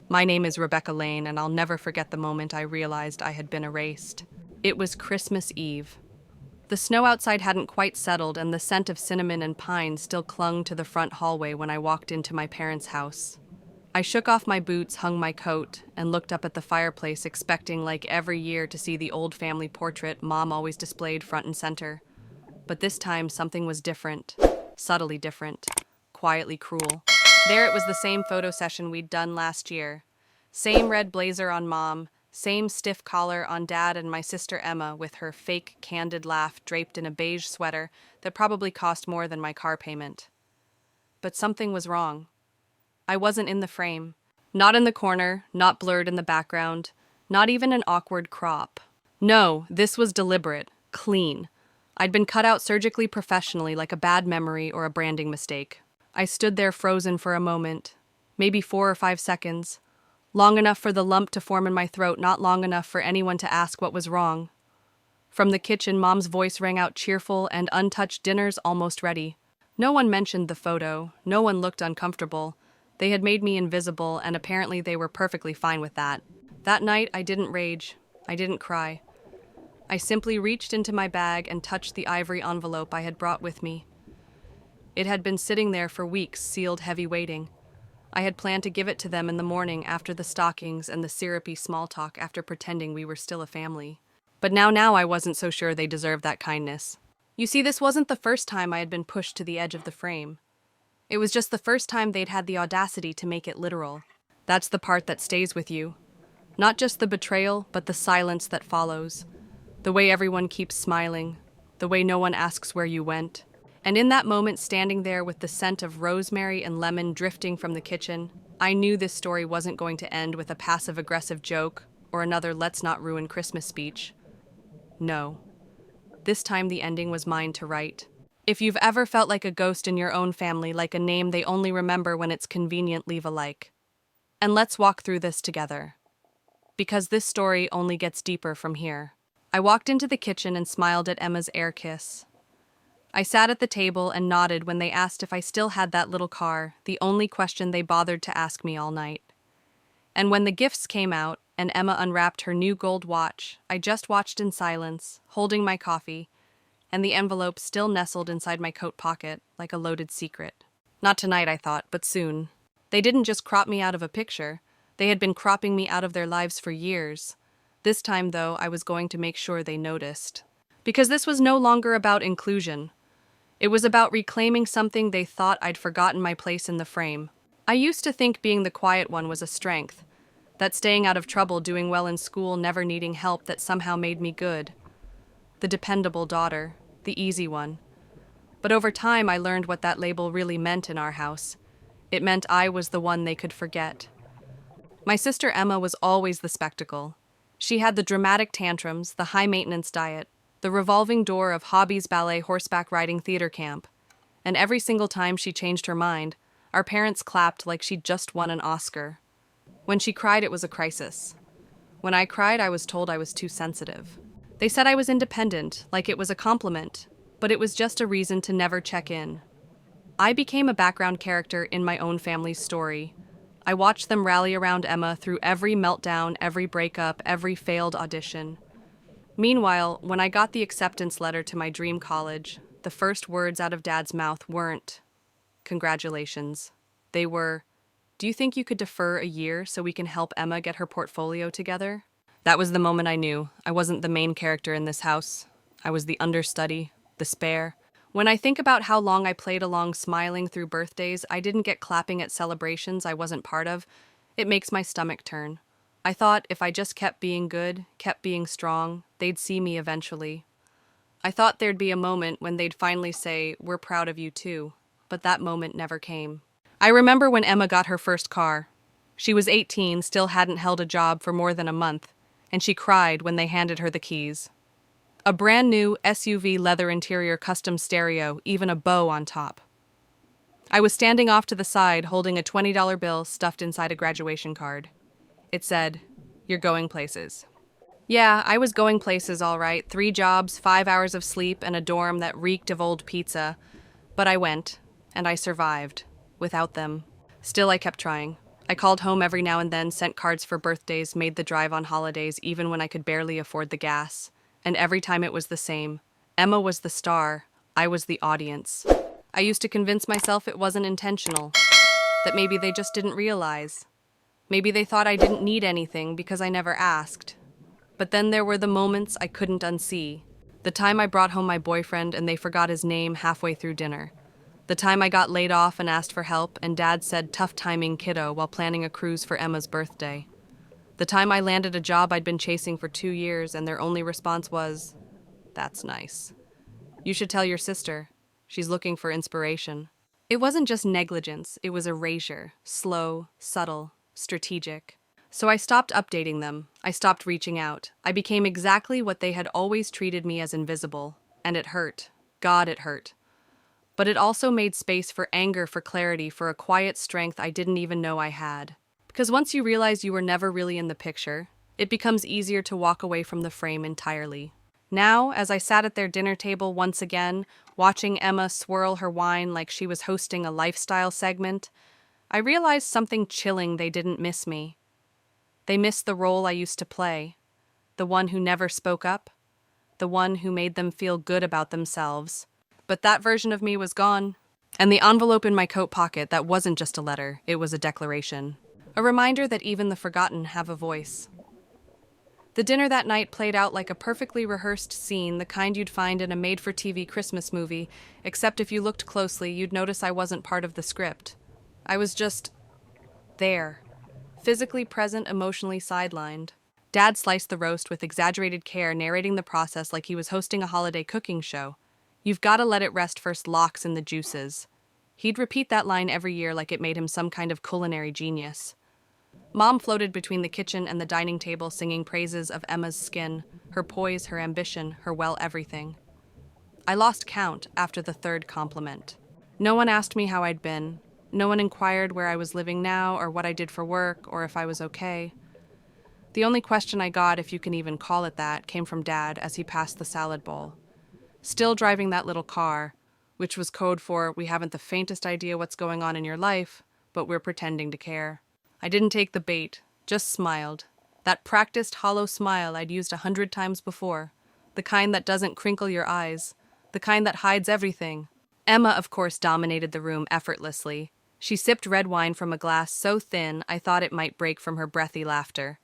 My name is Rebecca Lane, and I'll never forget the moment I realized I had been erased. It was Christmas Eve. The snow outside hadn't quite settled, and the scent of cinnamon and pine still clung to the front hallway when I walked into my parents' house. I shook off my boots, hung my coat, and looked up at the fireplace, expecting, like every year, to see the old family portrait Mom always displayed front and center. But this time, something was different. Subtly different. Quietly cruel. There it was, the same photo session we'd done last year. Same red blazer on Mom, same stiff collar on Dad and my sister Emma, with her fake, candid laugh draped in a beige sweater that probably cost more than my car payment. But something was wrong. I wasn't in the frame. Not in the corner, not blurred in the background, not even an awkward crop. No, this was deliberate, clean. I'd been cut out surgically professionally, like a bad memory or a branding mistake. I stood there frozen for a moment, maybe 4 or 5 seconds. Long enough for the lump to form in my throat, not long enough for anyone to ask what was wrong. From the kitchen, Mom's voice rang out cheerful and untouched, "Dinner's almost ready." No one mentioned the photo, no one looked uncomfortable. They had made me invisible, and apparently they were perfectly fine with that. That night, I didn't rage. I didn't cry. I simply reached into my bag and touched the ivory envelope I had brought with me. It had been sitting there for weeks, sealed, heavy, waiting. I had planned to give it to them in the morning after the stockings and the syrupy small talk, after pretending we were still a family. But now I wasn't so sure they deserved that kindness. You see, this wasn't the first time I had been pushed to the edge of the frame. It was just the first time they'd had the audacity to make it literal. That's the part that stays with you. Not just the betrayal, but the silence that follows. The way everyone keeps smiling. The way no one asks where you went. And in that moment, standing there with the scent of rosemary and lemon drifting from the kitchen, I knew this story wasn't going to end with a passive-aggressive joke or another "let's not ruin Christmas" speech. No. This time the ending was mine to write. If you've ever felt like a ghost in your own family, like a name they only remember when it's convenient, leave a like. And let's walk through this together. Because this story only gets deeper from here. I walked into the kitchen and smiled at Emma's air kiss. I sat at the table and nodded when they asked if I still had that little car, the only question they bothered to ask me all night. And when the gifts came out and Emma unwrapped her new gold watch, I just watched in silence, holding my coffee, and the envelope still nestled inside my coat pocket like a loaded secret. Not tonight, I thought, but soon. They didn't just crop me out of a picture. They had been cropping me out of their lives for years. This time, though, I was going to make sure they noticed. Because this was no longer about inclusion. It was about reclaiming something they thought I'd forgotten: my place in the frame. I used to think being the quiet one was a strength, that staying out of trouble, doing well in school, never needing help, that somehow made me good. The dependable daughter, the easy one. But over time, I learned what that label really meant in our house. It meant I was the one they could forget. My sister Emma was always the spectacle. She had the dramatic tantrums, the high-maintenance diet, the revolving door of hobbies, ballet, horseback riding, theater camp. And every single time she changed her mind, our parents clapped like she'd just won an Oscar. When she cried, it was a crisis. When I cried, I was told I was too sensitive. They said I was independent, like it was a compliment, but it was just a reason to never check in. I became a background character in my own family's story. I watched them rally around Emma through every meltdown, every breakup, every failed audition. Meanwhile, when I got the acceptance letter to my dream college, the first words out of Dad's mouth weren't, "Congratulations." They were, "Do you think you could defer a year so we can help Emma get her portfolio together?" That was the moment I knew I wasn't the main character in this house. I was the understudy, the spare. When I think about how long I played along, smiling through birthdays I didn't get, clapping at celebrations I wasn't part of, it makes my stomach turn. I thought if I just kept being good, kept being strong, they'd see me eventually. I thought there'd be a moment when they'd finally say, "We're proud of you too," but that moment never came. I remember when Emma got her first car. She was 18, still hadn't held a job for more than a month, and she cried when they handed her the keys. A brand new SUV, leather interior, custom stereo, even a bow on top. I was standing off to the side holding a $20 bill stuffed inside a graduation card. It said, "You're going places." Yeah, I was going places, all right. 3 jobs, 5 hours of sleep, and a dorm that reeked of old pizza. But I went, and I survived. Without them. Still, I kept trying. I called home every now and then, sent cards for birthdays, made the drive on holidays, even when I could barely afford the gas. And every time it was the same. Emma was the star, I was the audience. I used to convince myself it wasn't intentional, that maybe they just didn't realize. Maybe they thought I didn't need anything because I never asked. But then there were the moments I couldn't unsee. The time I brought home my boyfriend and they forgot his name halfway through dinner. The time I got laid off and asked for help and Dad said tough timing kiddo while planning a cruise for Emma's birthday. The time I landed a job I'd been chasing for 2 years and their only response was, "That's nice. You should tell your sister. She's looking for inspiration." It wasn't just negligence, it was erasure. Slow, subtle, strategic. So I stopped updating them. I stopped reaching out. I became exactly what they had always treated me as invisible. And it hurt. God, it hurt. But it also made space for anger, for clarity, for a quiet strength I didn't even know I had. Because once you realize you were never really in the picture, it becomes easier to walk away from the frame entirely. Now, as I sat at their dinner table once again, watching Emma swirl her wine like she was hosting a lifestyle segment, I realized something chilling: they didn't miss me. They missed the role I used to play, the one who never spoke up, the one who made them feel good about themselves. But that version of me was gone. And the envelope in my coat pocket, that wasn't just a letter, it was a declaration. A reminder that even the forgotten have a voice. The dinner that night played out like a perfectly rehearsed scene, the kind you'd find in a made-for-TV Christmas movie, except if you looked closely, you'd notice I wasn't part of the script. I was just there, physically present, emotionally sidelined. Dad sliced the roast with exaggerated care, narrating the process like he was hosting a holiday cooking show. "You've got to let it rest first, locks in the juices." He'd repeat that line every year like it made him some kind of culinary genius. Mom floated between the kitchen and the dining table, singing praises of Emma's skin, her poise, her ambition, her everything. I lost count after the third compliment. No one asked me how I'd been. No one inquired where I was living now, or what I did for work, or if I was okay. The only question I got, if you can even call it that, came from Dad as he passed the salad bowl. Still driving that little car, which was code for, "We haven't the faintest idea what's going on in your life, but we're pretending to care." I didn't take the bait, just smiled. That practiced hollow smile I'd used 100 times before. The kind that doesn't crinkle your eyes. The kind that hides everything. Emma, of course, dominated the room effortlessly. She sipped red wine from a glass so thin I thought it might break from her breathy laughter.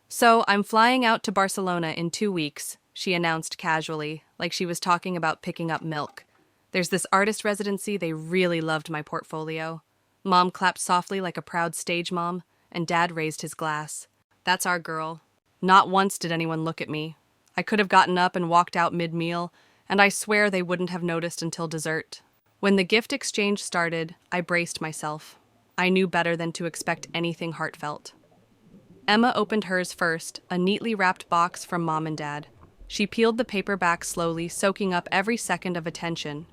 "So, I'm flying out to Barcelona in 2 weeks, she announced casually, like she was talking about picking up milk. "There's this artist residency, they really loved my portfolio." Mom clapped softly like a proud stage mom, and Dad raised his glass. "That's our girl." Not once did anyone look at me. I could have gotten up and walked out mid-meal, and I swear they wouldn't have noticed until dessert. When the gift exchange started, I braced myself. I knew better than to expect anything heartfelt. Emma opened hers first, a neatly wrapped box from Mom and Dad. She peeled the paper back slowly, soaking up every second of attention.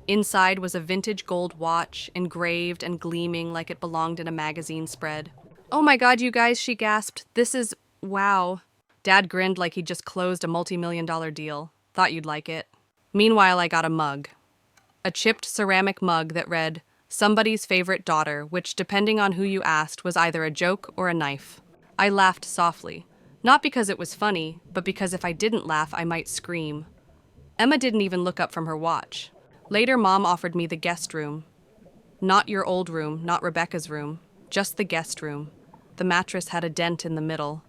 Inside was a vintage gold watch, engraved and gleaming like it belonged in a magazine spread. "Oh my God, you guys," she gasped. "This is... wow." Dad grinned like he'd just closed a multi-million-dollar deal. "Thought you'd like it." Meanwhile, I got a mug. A chipped ceramic mug that read, "Somebody's favorite daughter," which, depending on who you asked, was either a joke or a knife. I laughed softly. Not because it was funny, but because if I didn't laugh, I might scream. Emma didn't even look up from her watch. Later, Mom offered me the guest room. Not your old room, not Rebecca's room, just the guest room. The mattress had a dent in the middle.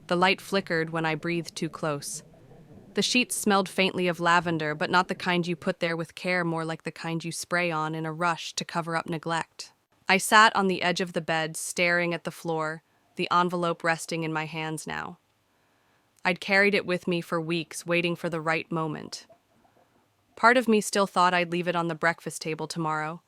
The light flickered when I breathed too close. The sheets smelled faintly of lavender, but not the kind you put there with care, more like the kind you spray on in a rush to cover up neglect. I sat on the edge of the bed, staring at the floor, the envelope resting in my hands now. I'd carried it with me for weeks, waiting for the right moment. Part of me still thought I'd leave it on the breakfast table tomorrow.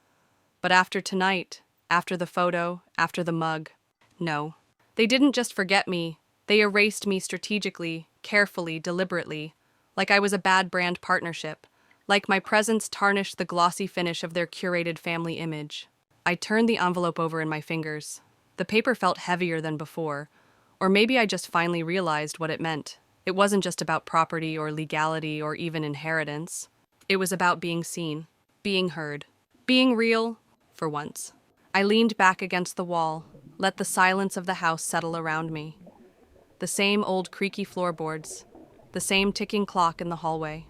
But after tonight, after the photo, after the mug, no. They didn't just forget me, they erased me strategically, carefully, deliberately, like I was a bad brand partnership, like my presence tarnished the glossy finish of their curated family image. I turned the envelope over in my fingers. The paper felt heavier than before, or maybe I just finally realized what it meant. It wasn't just about property or legality or even inheritance. It was about being seen, being heard, being real, for once. I leaned back against the wall, let the silence of the house settle around me. The same old creaky floorboards, the same ticking clock in the hallway.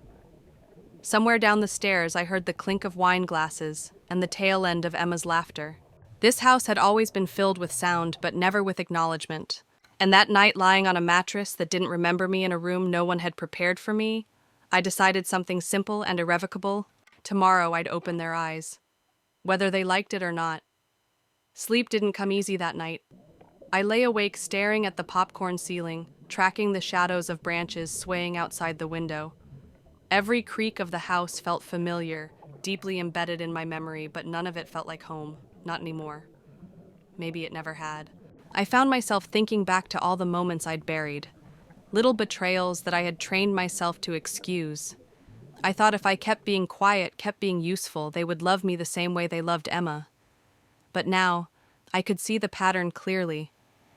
Somewhere down the stairs, I heard the clink of wine glasses and the tail end of Emma's laughter. This house had always been filled with sound, but never with acknowledgement. And that night, lying on a mattress that didn't remember me in a room no one had prepared for me, I decided something simple and irrevocable. Tomorrow I'd open their eyes, whether they liked it or not. Sleep didn't come easy that night. I lay awake staring at the popcorn ceiling, tracking the shadows of branches swaying outside the window. Every creak of the house felt familiar, deeply embedded in my memory, but none of it felt like home. Not anymore. Maybe it never had. I found myself thinking back to all the moments I'd buried. Little betrayals that I had trained myself to excuse. I thought if I kept being quiet, kept being useful, they would love me the same way they loved Emma. But now, I could see the pattern clearly,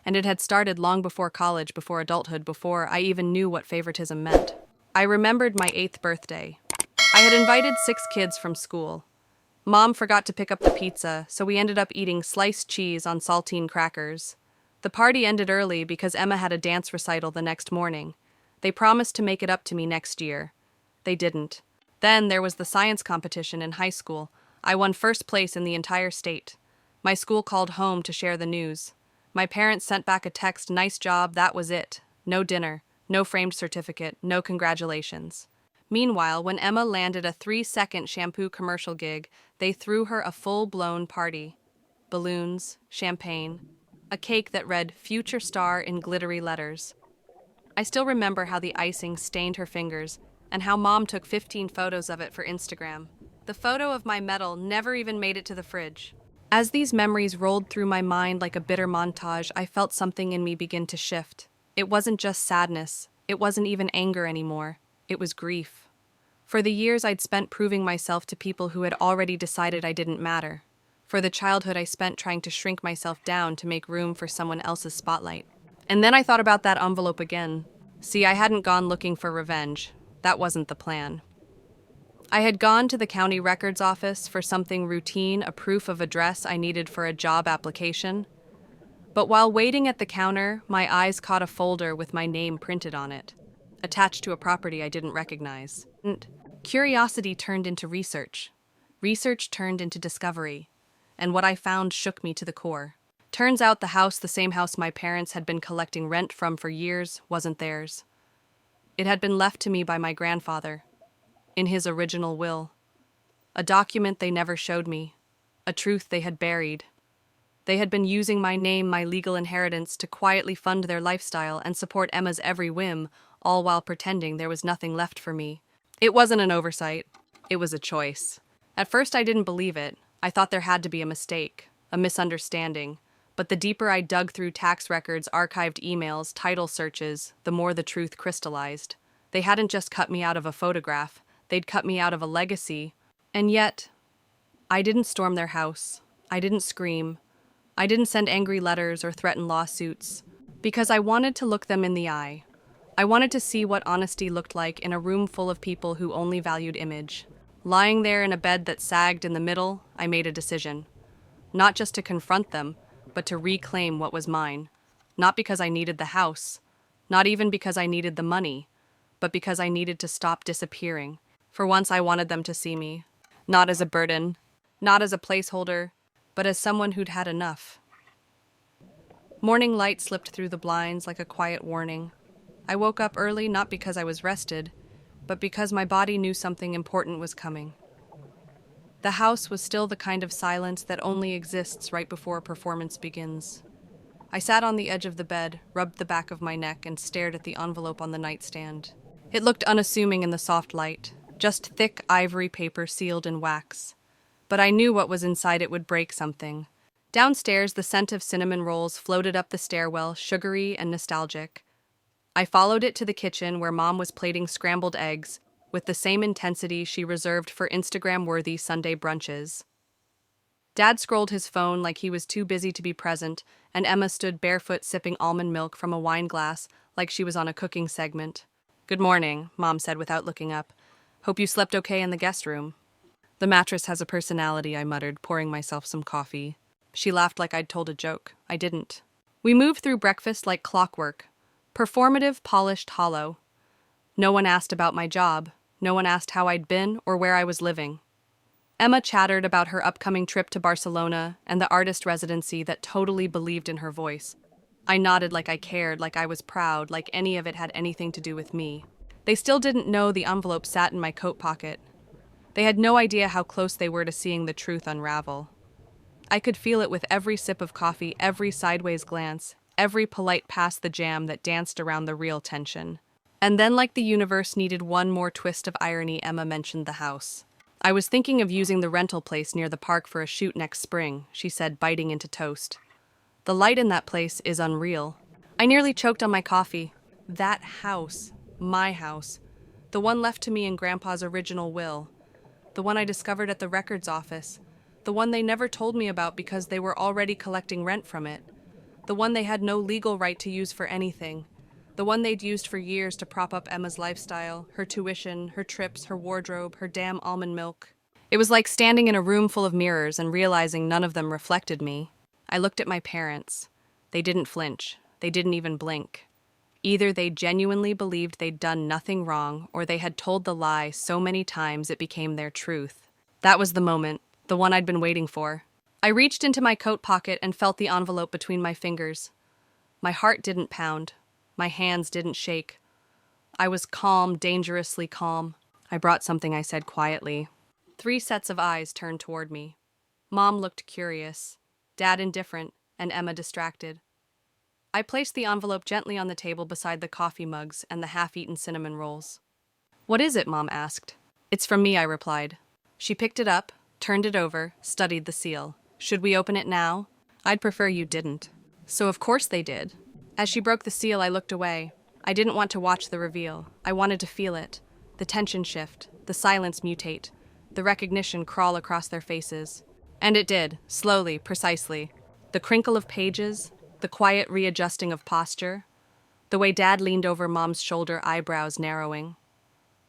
and it had started long before college, before adulthood, before I even knew what favoritism meant. I remembered my 8th birthday. I had invited 6 kids from school. Mom forgot to pick up the pizza, so we ended up eating sliced cheese on saltine crackers. The party ended early because Emma had a dance recital the next morning. They promised to make it up to me next year. They didn't. Then there was the science competition in high school. I won first place in the entire state. My school called home to share the news. My parents sent back a text, "Nice job, that was it. No dinner, no framed certificate, no congratulations." Meanwhile, when Emma landed a 3-second shampoo commercial gig, they threw her a full-blown party. Balloons, champagne, a cake that read "Future Star" in glittery letters. I still remember how the icing stained her fingers, and how Mom took 15 photos of it for Instagram. The photo of my medal never even made it to the fridge. As these memories rolled through my mind like a bitter montage, I felt something in me begin to shift. It wasn't just sadness. It wasn't even anger anymore. It was grief. For the years I'd spent proving myself to people who had already decided I didn't matter. For the childhood I spent trying to shrink myself down to make room for someone else's spotlight. And then I thought about that envelope again. See, I hadn't gone looking for revenge. That wasn't the plan. I had gone to the county records office for something routine, a proof of address I needed for a job application. But while waiting at the counter, my eyes caught a folder with my name printed on it, attached to a property I didn't recognize. And curiosity turned into research. Research turned into discovery. And what I found shook me to the core. Turns out the house, the same house my parents had been collecting rent from for years, wasn't theirs. It had been left to me by my grandfather, in his original will. A document they never showed me, a truth they had buried. They had been using my name, my legal inheritance, to quietly fund their lifestyle and support Emma's every whim, all while pretending there was nothing left for me. It wasn't an oversight. It was a choice. At first I didn't believe it. I thought there had to be a mistake, a misunderstanding. But the deeper I dug through tax records, archived emails, title searches, the more the truth crystallized. They hadn't just cut me out of a photograph. They'd cut me out of a legacy. And yet, I didn't storm their house. I didn't scream. I didn't send angry letters or threaten lawsuits. Because I wanted to look them in the eye. I wanted to see what honesty looked like in a room full of people who only valued image. Lying there in a bed that sagged in the middle, I made a decision. Not just to confront them, but to reclaim what was mine. Not because I needed the house. Not even because I needed the money. But because I needed to stop disappearing. For once I wanted them to see me. Not as a burden. Not as a placeholder. But as someone who'd had enough. Morning light slipped through the blinds like a quiet warning. I woke up early not because I was rested, but because my body knew something important was coming. The house was still the kind of silence that only exists right before a performance begins. I sat on the edge of the bed, rubbed the back of my neck, and stared at the envelope on the nightstand. It looked unassuming in the soft light, just thick ivory paper sealed in wax. But I knew what was inside it would break something. Downstairs, the scent of cinnamon rolls floated up the stairwell, sugary and nostalgic. I followed it to the kitchen where Mom was plating scrambled eggs, with the same intensity she reserved for Instagram-worthy Sunday brunches. Dad scrolled his phone like he was too busy to be present, and Emma stood barefoot sipping almond milk from a wine glass like she was on a cooking segment. "Good morning," Mom said without looking up. "Hope you slept okay in the guest room." "The mattress has a personality," I muttered, pouring myself some coffee. She laughed like I'd told a joke. I didn't. We moved through breakfast like clockwork. Performative, polished, hollow. No one asked about my job. No one asked how I'd been or where I was living. Emma chattered about her upcoming trip to Barcelona and the artist residency that totally believed in her voice. I nodded like I cared, like I was proud, like any of it had anything to do with me. They still didn't know the envelope sat in my coat pocket. They had no idea how close they were to seeing the truth unravel. I could feel it with every sip of coffee, every sideways glance, every polite pass the jam that danced around the real tension. And then, like the universe needed one more twist of irony, Emma mentioned the house. I was thinking of using the rental place near the park for a shoot next spring, she said, biting into toast. The light in that place is unreal. I nearly choked on my coffee. That house, my house, the one left to me in Grandpa's original will, the one I discovered at the records office, the one they never told me about because they were already collecting rent from it, the one they had no legal right to use for anything, the one they'd used for years to prop up Emma's lifestyle, her tuition, her trips, her wardrobe, her damn almond milk. It was like standing in a room full of mirrors and realizing none of them reflected me. I looked at my parents. They didn't flinch. They didn't even blink. Either they genuinely believed they'd done nothing wrong, or they had told the lie so many times it became their truth. That was the moment, the one I'd been waiting for. I reached into my coat pocket and felt the envelope between my fingers. My heart didn't pound. My hands didn't shake. I was calm, dangerously calm. I brought something, I said quietly. 3 sets of eyes turned toward me. Mom looked curious, Dad indifferent, and Emma distracted. I placed the envelope gently on the table beside the coffee mugs and the half-eaten cinnamon rolls. "What is it?" Mom asked. "It's from me," I replied. She picked it up, turned it over, studied the seal. "Should we open it now?" "I'd prefer you didn't." So of course they did. As she broke the seal, I looked away. I didn't want to watch the reveal. I wanted to feel it. The tension shift, the silence mutate, the recognition crawl across their faces. And it did, slowly, precisely. The crinkle of pages, the quiet readjusting of posture, the way Dad leaned over Mom's shoulder, eyebrows narrowing,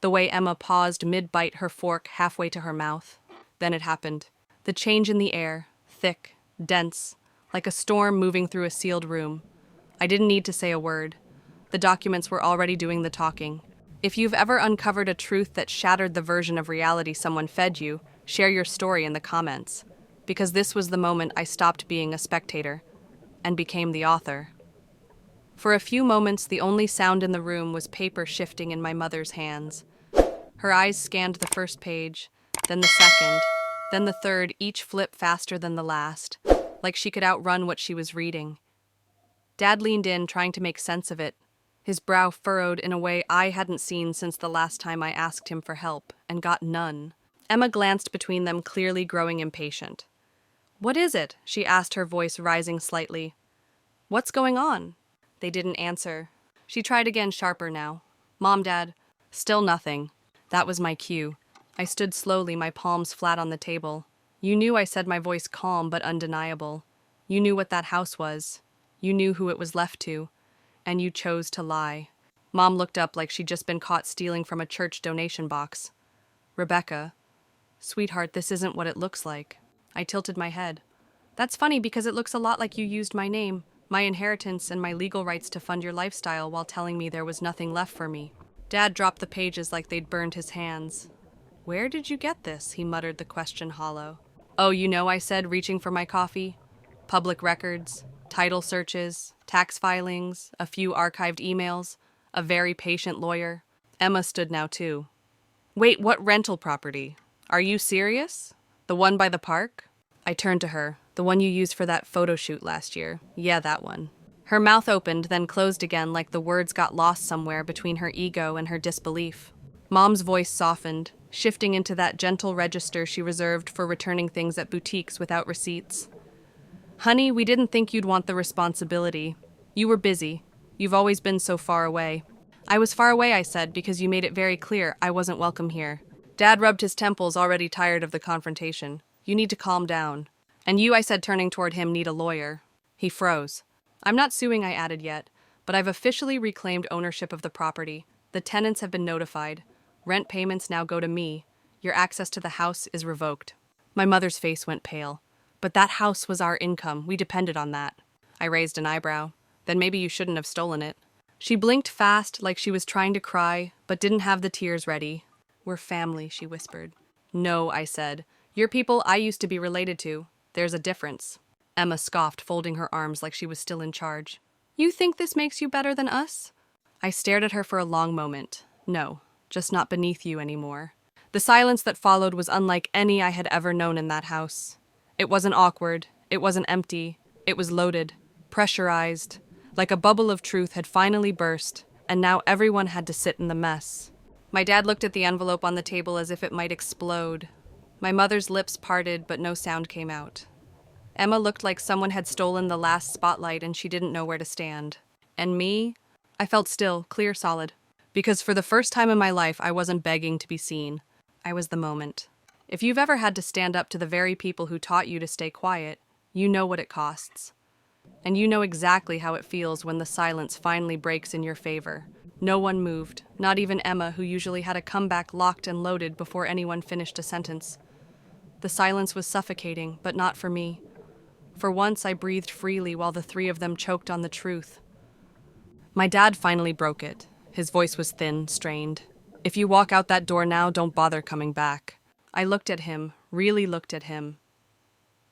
the way Emma paused mid-bite, her fork halfway to her mouth. Then it happened. The change in the air, thick, dense, like a storm moving through a sealed room. I didn't need to say a word. The documents were already doing the talking. If you've ever uncovered a truth that shattered the version of reality someone fed you, share your story in the comments. Because this was the moment I stopped being a spectator and became the author. For a few moments, the only sound in the room was paper shifting in my mother's hands. Her eyes scanned the first page, then the second, then the third, each flip faster than the last, like she could outrun what she was reading. Dad leaned in, trying to make sense of it, his brow furrowed in a way I hadn't seen since the last time I asked him for help, and got none. Emma glanced between them, clearly growing impatient. "What is it?" she asked, her voice rising slightly. "What's going on?" They didn't answer. She tried again, sharper now. "Mom, Dad." Still nothing. That was my cue. I stood slowly, my palms flat on the table. "You knew," I said, my voice calm but undeniable. "You knew what that house was. You knew who it was left to. And you chose to lie." Mom looked up like she'd just been caught stealing from a church donation box. "Rebecca, sweetheart, this isn't what it looks like." I tilted my head. "That's funny because it looks a lot like you used my name, my inheritance, and my legal rights to fund your lifestyle while telling me there was nothing left for me." Dad dropped the pages like they'd burned his hands. "Where did you get this?" he muttered, the question hollow. "Oh, you know," I said, reaching for my coffee. "Public records, title searches, tax filings, a few archived emails, a very patient lawyer." Emma stood now too. "Wait, what rental property? Are you serious? The one by the park?" I turned to her. "The one you used for that photo shoot last year. Yeah, that one." Her mouth opened, then closed again like the words got lost somewhere between her ego and her disbelief. Mom's voice softened, shifting into that gentle register she reserved for returning things at boutiques without receipts. "Honey, we didn't think you'd want the responsibility. You were busy. You've always been so far away." "I was far away," I said, "because you made it very clear I wasn't welcome here." Dad rubbed his temples, already tired of the confrontation. "You need to calm down. And you," I said, turning toward him, "need a lawyer." He froze. "I'm not suing," I added, "yet, but I've officially reclaimed ownership of the property. The tenants have been notified. Rent payments now go to me. Your access to the house is revoked." My mother's face went pale. But that house was our income. We depended on that. I raised an eyebrow. Then maybe you shouldn't have stolen it. She blinked fast, like she was trying to cry, but didn't have the tears ready. We're family, she whispered. No, I said. You're people I used to be related to. There's a difference. Emma scoffed, folding her arms like she was still in charge. You think this makes you better than us? I stared at her for a long moment. No, just not beneath you anymore. The silence that followed was unlike any I had ever known in that house. It wasn't awkward. It wasn't empty. It was loaded, pressurized, like a bubble of truth had finally burst, and now everyone had to sit in the mess. My dad looked at the envelope on the table as if it might explode. My mother's lips parted, but no sound came out. Emma looked like someone had stolen the last spotlight and she didn't know where to stand. And me? I felt still, clear, solid. Because for the first time in my life, I wasn't begging to be seen. I was the moment. If you've ever had to stand up to the very people who taught you to stay quiet, you know what it costs. And you know exactly how it feels when the silence finally breaks in your favor. No one moved, not even Emma, who usually had a comeback locked and loaded before anyone finished a sentence. The silence was suffocating, but not for me. For once, I breathed freely while the three of them choked on the truth. My dad finally broke it. His voice was thin, strained. If you walk out that door now, don't bother coming back. I looked at him, really looked at him.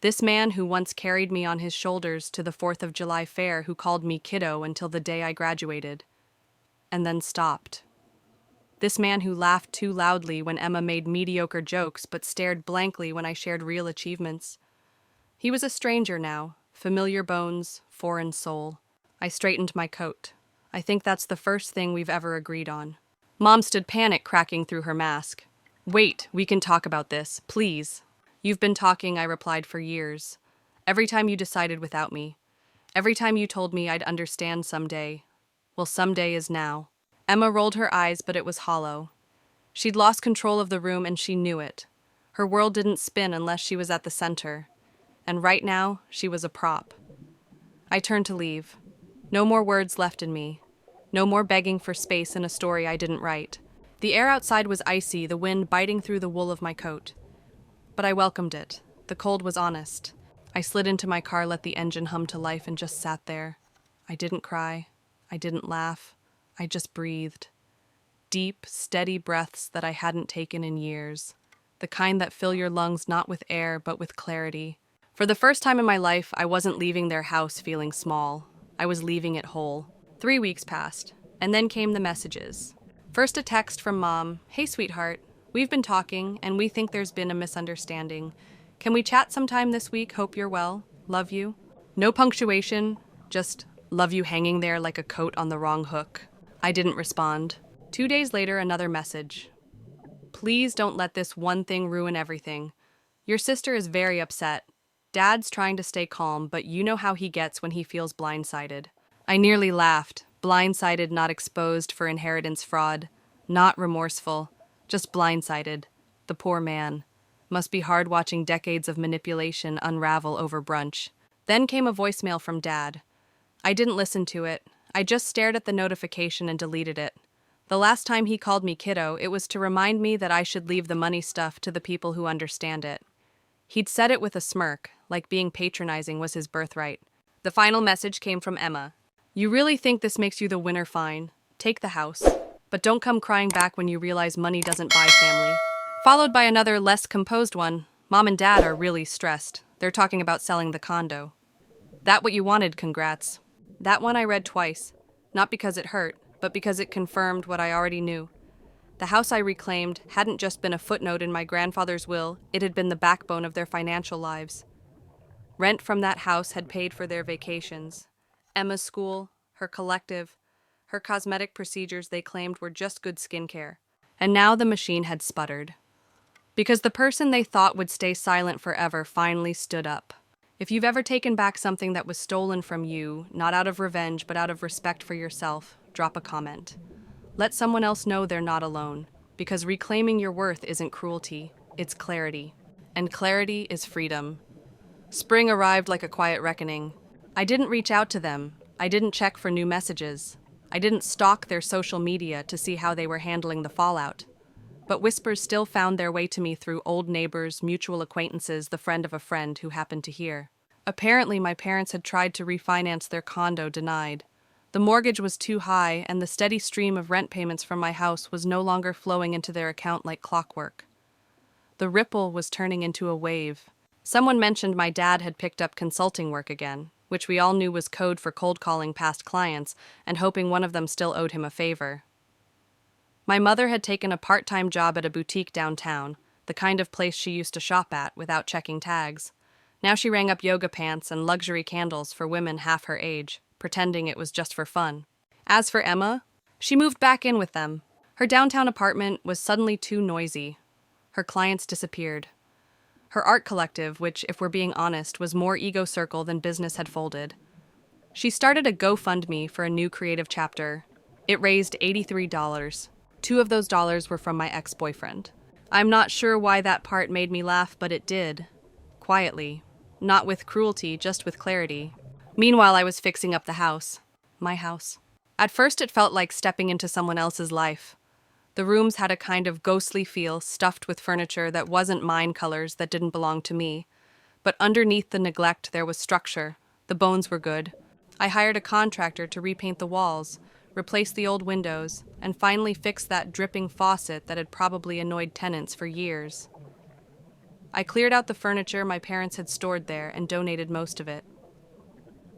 This man who once carried me on his shoulders to the 4th of July fair, who called me kiddo until the day I graduated, and then stopped. This man who laughed too loudly when Emma made mediocre jokes but stared blankly when I shared real achievements. He was a stranger now, familiar bones, foreign soul. I straightened my coat. I think that's the first thing we've ever agreed on. Mom stood, panic cracking through her mask. Wait, we can talk about this, please. You've been talking, I replied, for years. Every time you decided without me. Every time you told me I'd understand someday. Well, someday is now. Emma rolled her eyes, but it was hollow. She'd lost control of the room and she knew it. Her world didn't spin unless she was at the center. And right now, she was a prop. I turned to leave. No more words left in me. No more begging for space in a story I didn't write. The air outside was icy, the wind biting through the wool of my coat. But I welcomed it. The cold was honest. I slid into my car, let the engine hum to life, and just sat there. I didn't cry. I didn't laugh. I just breathed. Deep, steady breaths that I hadn't taken in years. The kind that fill your lungs not with air, but with clarity. For the first time in my life, I wasn't leaving their house feeling small. I was leaving it whole. 3 weeks passed, and then came the messages. First a text from Mom. Hey, sweetheart. We've been talking, and we think there's been a misunderstanding. Can we chat sometime this week? Hope you're well. Love you. No punctuation, just love you hanging there like a coat on the wrong hook. I didn't respond. 2 days later, another message. Please don't let this one thing ruin everything. Your sister is very upset. Dad's trying to stay calm, but you know how he gets when he feels blindsided. I nearly laughed. Blindsided, not exposed for inheritance fraud. Not remorseful. Just blindsided. The poor man. Must be hard watching decades of manipulation unravel over brunch. Then came a voicemail from Dad. I didn't listen to it. I just stared at the notification and deleted it. The last time he called me kiddo, it was to remind me that I should leave the money stuff to the people who understand it. He'd said it with a smirk, like being patronizing was his birthright. The final message came from Emma. You really think this makes you the winner? Fine. Take the house. But don't come crying back when you realize money doesn't buy family. Followed by another, less composed one. Mom and Dad are really stressed. They're talking about selling the condo. That what you wanted, congrats. That one I read twice. Not because it hurt, but because it confirmed what I already knew. The house I reclaimed hadn't just been a footnote in my grandfather's will, it had been the backbone of their financial lives. Rent from that house had paid for their vacations. Emma's school, her collective, her cosmetic procedures they claimed were just good skincare. And now the machine had sputtered. Because the person they thought would stay silent forever finally stood up. If you've ever taken back something that was stolen from you, not out of revenge but out of respect for yourself, drop a comment. Let someone else know they're not alone, because reclaiming your worth isn't cruelty, it's clarity. And clarity is freedom. Spring arrived like a quiet reckoning. I didn't reach out to them. I didn't check for new messages. I didn't stalk their social media to see how they were handling the fallout. but whispers still found their way to me through old neighbors, mutual acquaintances, the friend of a friend who happened to hear. Apparently, my parents had tried to refinance their condo, denied. The mortgage was too high, and the steady stream of rent payments from my house was no longer flowing into their account like clockwork. The ripple was turning into a wave. Someone mentioned my dad had picked up consulting work again, which we all knew was code for cold calling past clients and hoping one of them still owed him a favor. My mother had taken a part-time job at a boutique downtown, the kind of place she used to shop at without checking tags. Now she rang up yoga pants and luxury candles for women half her age, pretending it was just for fun. As for Emma, she moved back in with them. Her downtown apartment was suddenly too noisy. Her clients disappeared. Her art collective, which, if we're being honest, was more ego circle than business, had folded. She started a GoFundMe for a new creative chapter. It raised $83. 2 of those dollars were from my ex-boyfriend. I'm not sure why that part made me laugh, but it did. Quietly. Not with cruelty, just with clarity. Meanwhile, I was fixing up the house. My house. At first, it felt like stepping into someone else's life. The rooms had a kind of ghostly feel, stuffed with furniture that wasn't mine, colors that didn't belong to me. But underneath the neglect, there was structure. The bones were good. I hired a contractor to repaint the walls, replace the old windows, and finally fix that dripping faucet that had probably annoyed tenants for years. I cleared out the furniture my parents had stored there and donated most of it.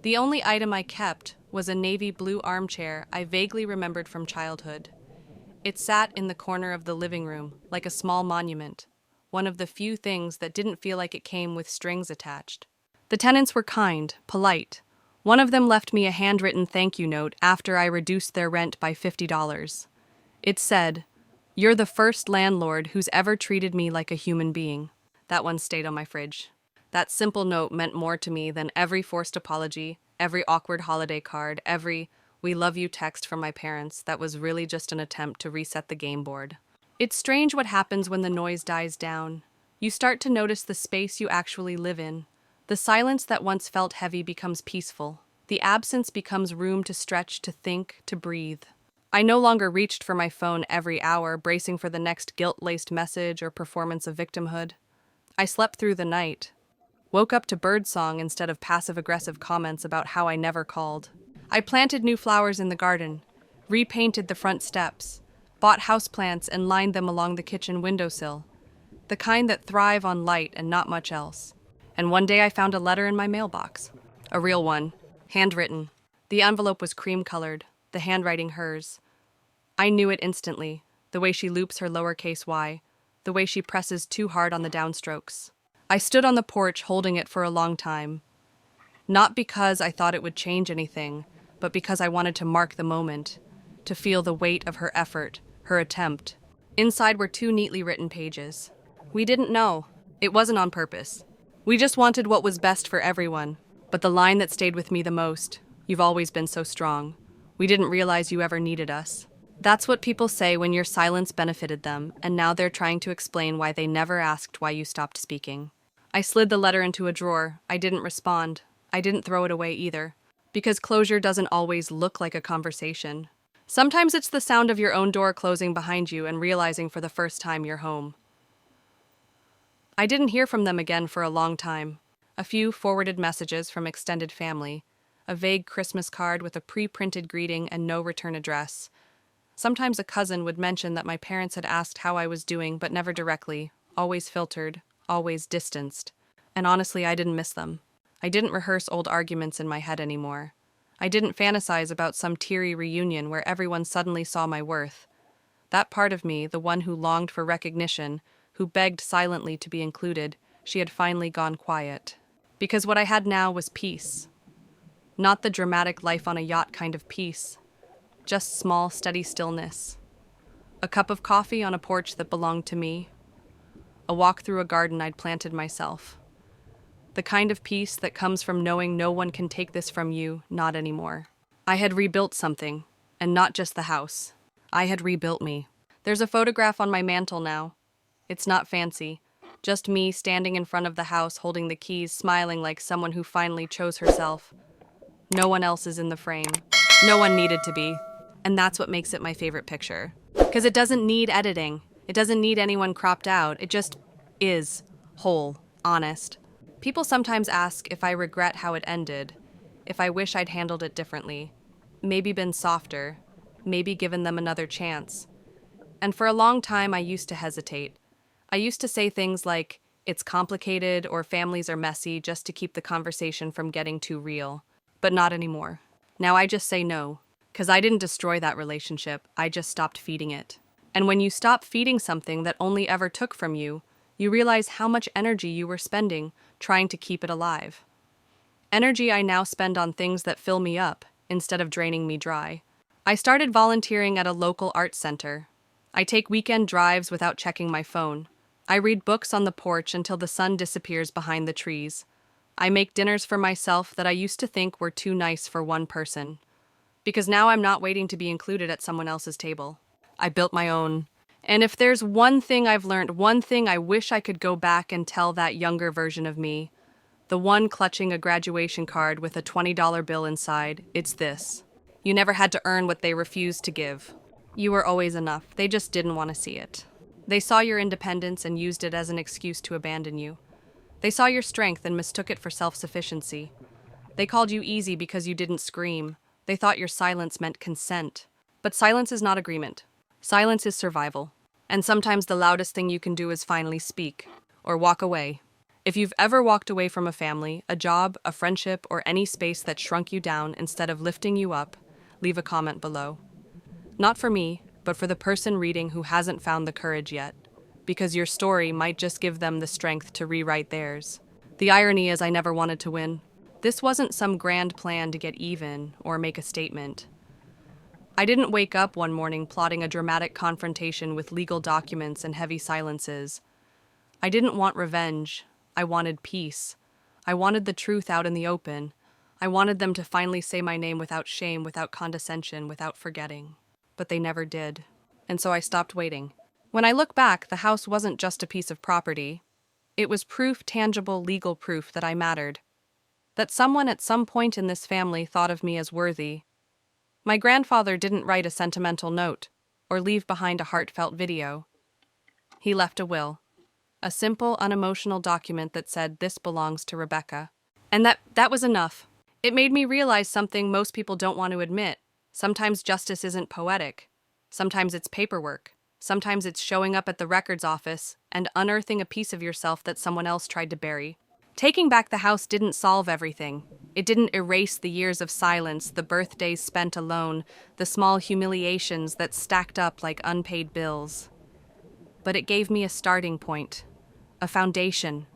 The only item I kept was a navy blue armchair I vaguely remembered from childhood. It sat in the corner of the living room, like a small monument, one of the few things that didn't feel like it came with strings attached. The tenants were kind, polite. One of them left me a handwritten thank you note after I reduced their rent by $50. It said, "You're the first landlord who's ever treated me like a human being." That one stayed on my fridge. That simple note meant more to me than every forced apology, every awkward holiday card, every "we love you" text from my parents that was really just an attempt to reset the game board. It's strange what happens when the noise dies down. You start to notice the space you actually live in. The silence that once felt heavy becomes peaceful. The absence becomes room to stretch, to think, to breathe. I no longer reached for my phone every hour, bracing for the next guilt-laced message or performance of victimhood. I slept through the night. Woke up to birdsong instead of passive-aggressive comments about how I never called. I planted new flowers in the garden, repainted the front steps, bought houseplants and lined them along the kitchen windowsill, the kind that thrive on light and not much else. And one day I found a letter in my mailbox. A real one, handwritten. The envelope was cream-colored, the handwriting hers. I knew it instantly, the way she loops her lowercase y, the way she presses too hard on the downstrokes. I stood on the porch holding it for a long time. Not because I thought it would change anything, but because I wanted to mark the moment, to feel the weight of her effort, her attempt. Inside were 2 neatly written pages. We didn't know. It wasn't on purpose. We just wanted what was best for everyone. But the line that stayed with me the most, "You've always been so strong. We didn't realize you ever needed us." That's what people say when your silence benefited them, and now they're trying to explain why they never asked why you stopped speaking. I slid the letter into a drawer. I didn't respond. I didn't throw it away either. Because closure doesn't always look like a conversation. Sometimes it's the sound of your own door closing behind you and realizing for the first time you're home. I didn't hear from them again for a long time. A few forwarded messages from extended family, a vague Christmas card with a pre-printed greeting and no return address. Sometimes a cousin would mention that my parents had asked how I was doing, but never directly, always filtered, always distanced. And honestly, I didn't miss them. I didn't rehearse old arguments in my head anymore. I didn't fantasize about some teary reunion where everyone suddenly saw my worth. That part of me, the one who longed for recognition, who begged silently to be included, she had finally gone quiet. Because what I had now was peace. Not the dramatic life on a yacht kind of peace. Just small, steady stillness. A cup of coffee on a porch that belonged to me. A walk through a garden I'd planted myself. The kind of peace that comes from knowing no one can take this from you, not anymore. I had rebuilt something, and not just the house. I had rebuilt me. There's a photograph on my mantle now. It's not fancy. Just me standing in front of the house holding the keys, smiling like someone who finally chose herself. No one else is in the frame. No one needed to be. And that's what makes it my favorite picture. Because it doesn't need editing. It doesn't need anyone cropped out. It just is whole, honest. People sometimes ask if I regret how it ended, if I wish I'd handled it differently, maybe been softer, maybe given them another chance. And for a long time, I used to hesitate. I used to say things like, it's complicated or families are messy just to keep the conversation from getting too real. But not anymore. Now I just say no. Because I didn't destroy that relationship, I just stopped feeding it. And when you stop feeding something that only ever took from you, you realize how much energy you were spending trying to keep it alive. Energy I now spend on things that fill me up instead of draining me dry. I started volunteering at a local arts center. I take weekend drives without checking my phone. I read books on the porch until the sun disappears behind the trees. I make dinners for myself that I used to think were too nice for one person. Because now I'm not waiting to be included at someone else's table. I built my own. And if there's one thing I've learned, one thing I wish I could go back and tell that younger version of me, the one clutching a graduation card with a $20 bill inside, it's this. You never had to earn what they refused to give. You were always enough. They just didn't want to see it. They saw your independence and used it as an excuse to abandon you. They saw your strength and mistook it for self-sufficiency. They called you easy because you didn't scream. They thought your silence meant consent. But silence is not agreement. Silence is survival. And sometimes the loudest thing you can do is finally speak, or walk away. If you've ever walked away from a family, a job, a friendship, or any space that shrunk you down instead of lifting you up, leave a comment below. Not for me, but for the person reading who hasn't found the courage yet, because your story might just give them the strength to rewrite theirs. The irony is I never wanted to win. This wasn't some grand plan to get even or make a statement. I didn't wake up one morning plotting a dramatic confrontation with legal documents and heavy silences. I didn't want revenge. I wanted peace. I wanted the truth out in the open. I wanted them to finally say my name without shame, without condescension, without forgetting. But they never did. And so I stopped waiting. When I look back, the house wasn't just a piece of property. It was proof, tangible, legal proof that I mattered. That someone at some point in this family thought of me as worthy. My grandfather didn't write a sentimental note or leave behind a heartfelt video. He left a will. A simple, unemotional document that said, "This belongs to Rebecca." And that was enough. It made me realize something most people don't want to admit. Sometimes justice isn't poetic. Sometimes it's paperwork. Sometimes it's showing up at the records office and unearthing a piece of yourself that someone else tried to bury. Taking back the house didn't solve everything. It didn't erase the years of silence, the birthdays spent alone, the small humiliations that stacked up like unpaid bills. But it gave me a starting point, a foundation,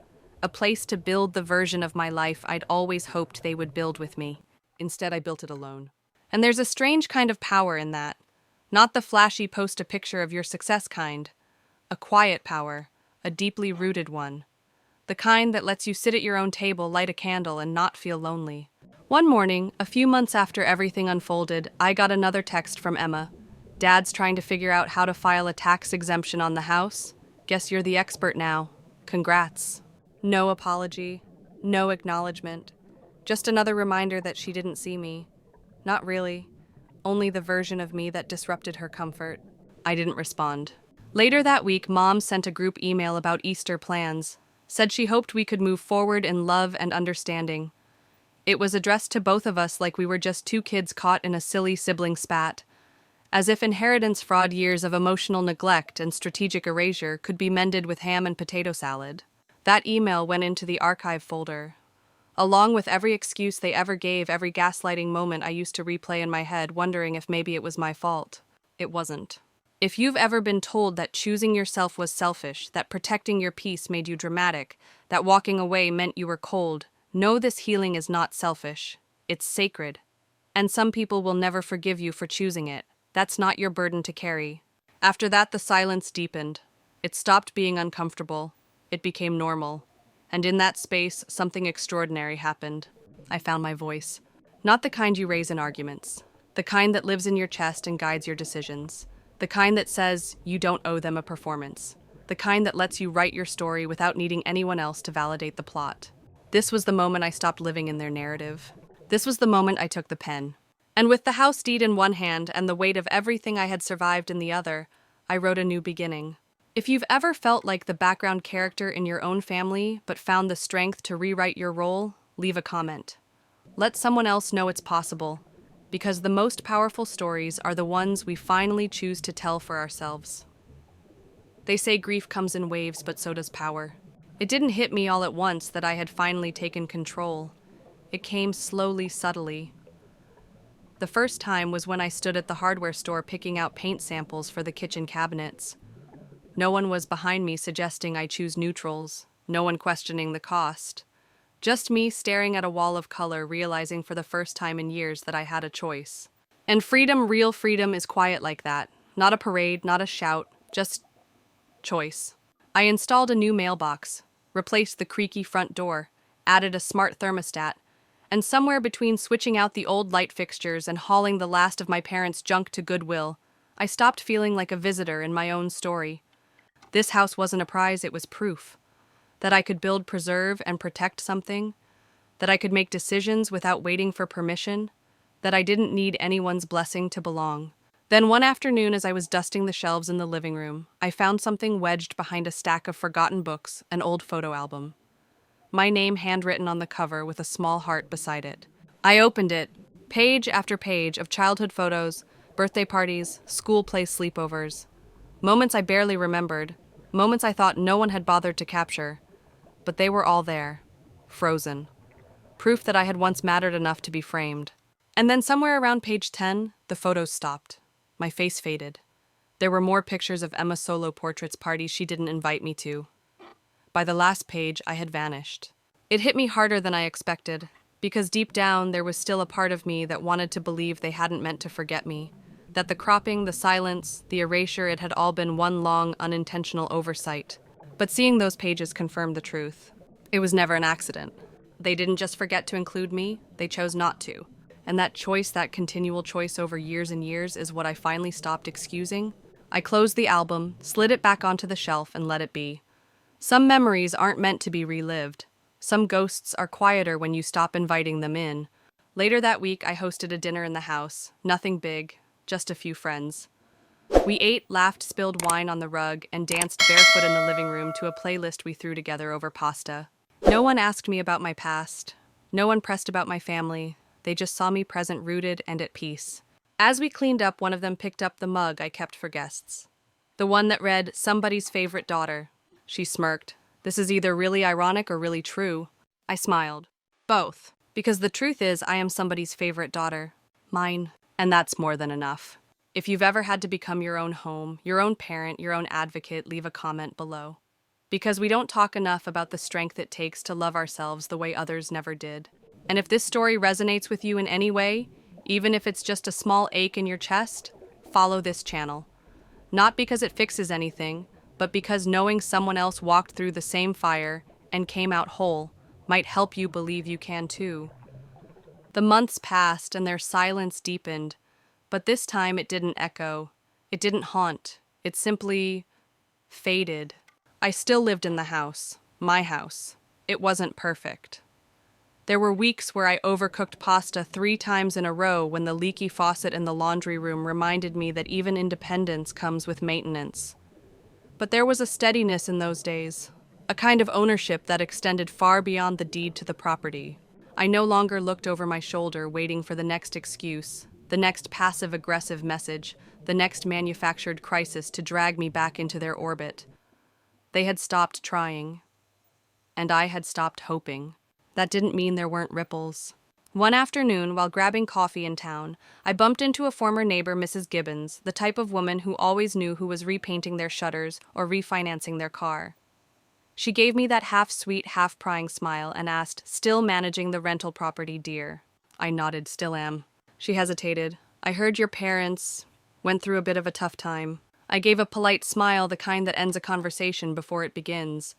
a place to build the version of my life I'd always hoped they would build with me. Instead, I built it alone. And there's a strange kind of power in that. Not the flashy post a picture of your success kind. A quiet power, a deeply rooted one. The kind that lets you sit at your own table, light a candle, and not feel lonely. One morning, a few months after everything unfolded, I got another text from Emma. "Dad's trying to figure out how to file a tax exemption on the house. Guess you're the expert now. Congrats." No apology, no acknowledgement. Just another reminder that she didn't see me. Not really. Only the version of me that disrupted her comfort. I didn't respond. Later that week, Mom sent a group email about Easter plans. Said she hoped we could move forward in love and understanding. It was addressed to both of us like we were just two kids caught in a silly sibling spat. As if inheritance fraud years of emotional neglect and strategic erasure could be mended with ham and potato salad. That email went into the archive folder. Along with every excuse they ever gave, every gaslighting moment I used to replay in my head, wondering if maybe it was my fault. It wasn't. If you've ever been told that choosing yourself was selfish, that protecting your peace made you dramatic, that walking away meant you were cold, know this healing is not selfish. It's sacred. And some people will never forgive you for choosing it. That's not your burden to carry. After that, the silence deepened. It stopped being uncomfortable. It became normal. And in that space, something extraordinary happened. I found my voice. Not the kind you raise in arguments. The kind that lives in your chest and guides your decisions. The kind that says you don't owe them a performance. The kind that lets you write your story without needing anyone else to validate the plot. This was the moment I stopped living in their narrative. This was the moment I took the pen. And with the house deed in one hand and the weight of everything I had survived in the other, I wrote a new beginning. If you've ever felt like the background character in your own family but found the strength to rewrite your role, leave a comment. Let someone else know it's possible, because the most powerful stories are the ones we finally choose to tell for ourselves. They say grief comes in waves, but so does power. It didn't hit me all at once that I had finally taken control. It came slowly, subtly. The first time was when I stood at the hardware store picking out paint samples for the kitchen cabinets. No one was behind me suggesting I choose neutrals, no one questioning the cost. Just me staring at a wall of color, realizing for the first time in years that I had a choice. And freedom, real freedom, is quiet like that. Not a parade, not a shout, just choice. I installed a new mailbox, replaced the creaky front door, added a smart thermostat, and somewhere between switching out the old light fixtures and hauling the last of my parents' junk to Goodwill, I stopped feeling like a visitor in my own story. This house wasn't a prize, it was proof. That I could build, preserve, and protect something. That I could make decisions without waiting for permission. That I didn't need anyone's blessing to belong. Then one afternoon, as I was dusting the shelves in the living room, I found something wedged behind a stack of forgotten books, an old photo album. My name handwritten on the cover with a small heart beside it. I opened it, page after page of childhood photos, birthday parties, school play sleepovers. Moments I barely remembered, moments I thought no one had bothered to capture. But they were all there, frozen. Proof that I had once mattered enough to be framed. And then somewhere around page 10, the photos stopped. My face faded. There were more pictures of Emma's solo portraits, parties she didn't invite me to. By the last page, I had vanished. It hit me harder than I expected, because deep down there was still a part of me that wanted to believe they hadn't meant to forget me. That the cropping, the silence, the erasure, it had all been one long, unintentional oversight. But seeing those pages confirmed the truth. It was never an accident. They didn't just forget to include me, they chose not to. And that choice, that continual choice over years and years, is what I finally stopped excusing. I closed the album, slid it back onto the shelf, and let it be. Some memories aren't meant to be relived. Some ghosts are quieter when you stop inviting them in. Later that week, I hosted a dinner in the house. Nothing big, just a few friends. We ate, laughed, spilled wine on the rug, and danced barefoot in the living room to a playlist we threw together over pasta. No one asked me about my past. No one pressed about my family. They just saw me present, rooted, and at peace. As we cleaned up, one of them picked up the mug I kept for guests. The one that read, "Somebody's favorite daughter." She smirked. "This is either really ironic or really true." I smiled. "Both. Because the truth is, I am somebody's favorite daughter. Mine. And that's more than enough." If you've ever had to become your own home, your own parent, your own advocate, leave a comment below. Because we don't talk enough about the strength it takes to love ourselves the way others never did. And if this story resonates with you in any way, even if it's just a small ache in your chest, follow this channel. Not because it fixes anything, but because knowing someone else walked through the same fire and came out whole might help you believe you can too. The months passed and their silence deepened. But this time it didn't echo, it didn't haunt, it simply faded. I still lived in the house, my house. It wasn't perfect. There were weeks where I overcooked pasta 3 times in a row when the leaky faucet in the laundry room reminded me that even independence comes with maintenance. But there was a steadiness in those days, a kind of ownership that extended far beyond the deed to the property. I no longer looked over my shoulder waiting for the next excuse, the next passive-aggressive message, the next manufactured crisis to drag me back into their orbit. They had stopped trying, and I had stopped hoping. That didn't mean there weren't ripples. One afternoon, while grabbing coffee in town, I bumped into a former neighbor, Mrs. Gibbons, the type of woman who always knew who was repainting their shutters or refinancing their car. She gave me that half-sweet, half-prying smile and asked, "Still managing the rental property, dear?" I nodded, "Still am." She hesitated. "I heard your parents went through a bit of a tough time." I gave a polite smile, the kind that ends a conversation before it begins.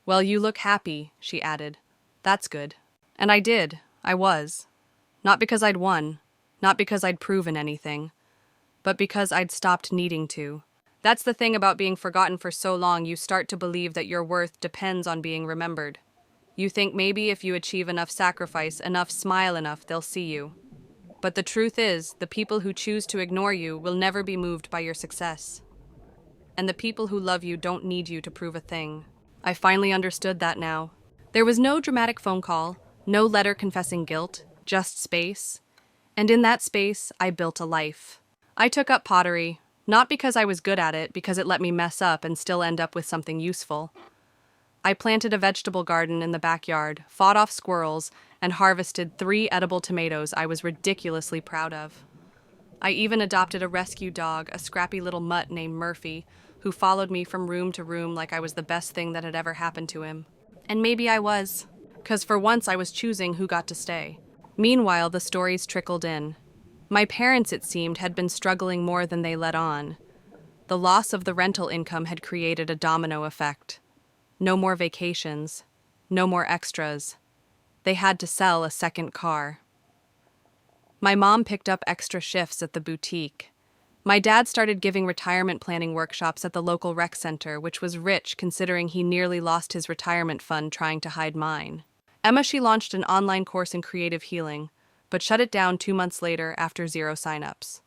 "Well, you look happy," she added. "That's good." And I did. I was. Not because I'd won, not because I'd proven anything, but because I'd stopped needing to. That's the thing about being forgotten for so long, you start to believe that your worth depends on being remembered. You think maybe if you achieve enough sacrifice, enough smile enough, they'll see you. But the truth is, the people who choose to ignore you will never be moved by your success. and the people who love you don't need you to prove a thing. I finally understood that now. There was no dramatic phone call, no letter confessing guilt, just space. And in that space, I built a life. I took up pottery, not because I was good at it, because it let me mess up and still end up with something useful. I planted a vegetable garden in the backyard, fought off squirrels, and harvested 3 edible tomatoes I was ridiculously proud of. I even adopted a rescue dog, a scrappy little mutt named Murphy, who followed me from room to room like I was the best thing that had ever happened to him. And maybe I was, 'cause for once I was choosing who got to stay. Meanwhile, the stories trickled in. My parents, it seemed, had been struggling more than they let on. The loss of the rental income had created a domino effect. No more vacations, no more extras. They had to sell a second car. My mom picked up extra shifts at the boutique. My dad started giving retirement planning workshops at the local rec center, which was rich considering he nearly lost his retirement fund trying to hide mine. Emma, she launched an online course in creative healing, but shut it down 2 months later after 0 signups.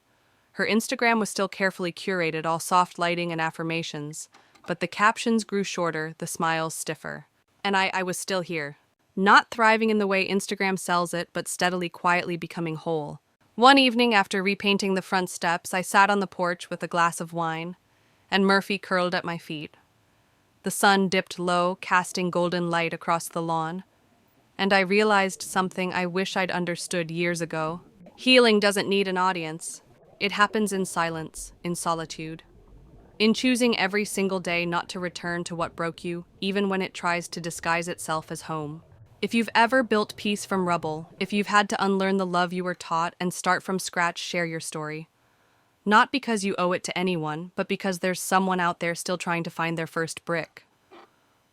Her Instagram was still carefully curated, all soft lighting and affirmations, but the captions grew shorter, the smiles stiffer. And I was still here. Not thriving in the way Instagram sells it, but steadily, quietly becoming whole. One evening, after repainting the front steps, I sat on the porch with a glass of wine, and Murphy curled at my feet. The sun dipped low, casting golden light across the lawn, and I realized something I wish I'd understood years ago. Healing doesn't need an audience. It happens in silence, in solitude. In choosing every single day not to return to what broke you, even when it tries to disguise itself as home. If you've ever built peace from rubble, if you've had to unlearn the love you were taught and start from scratch, share your story. Not because you owe it to anyone, but because there's someone out there still trying to find their first brick.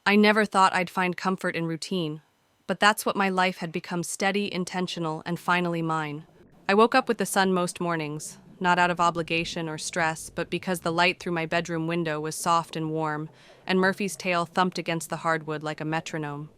I never thought I'd find comfort in routine, but that's what my life had become: steady, intentional, and finally mine. I woke up with the sun most mornings, not out of obligation or stress, but because the light through my bedroom window was soft and warm, and Murphy's tail thumped against the hardwood like a metronome.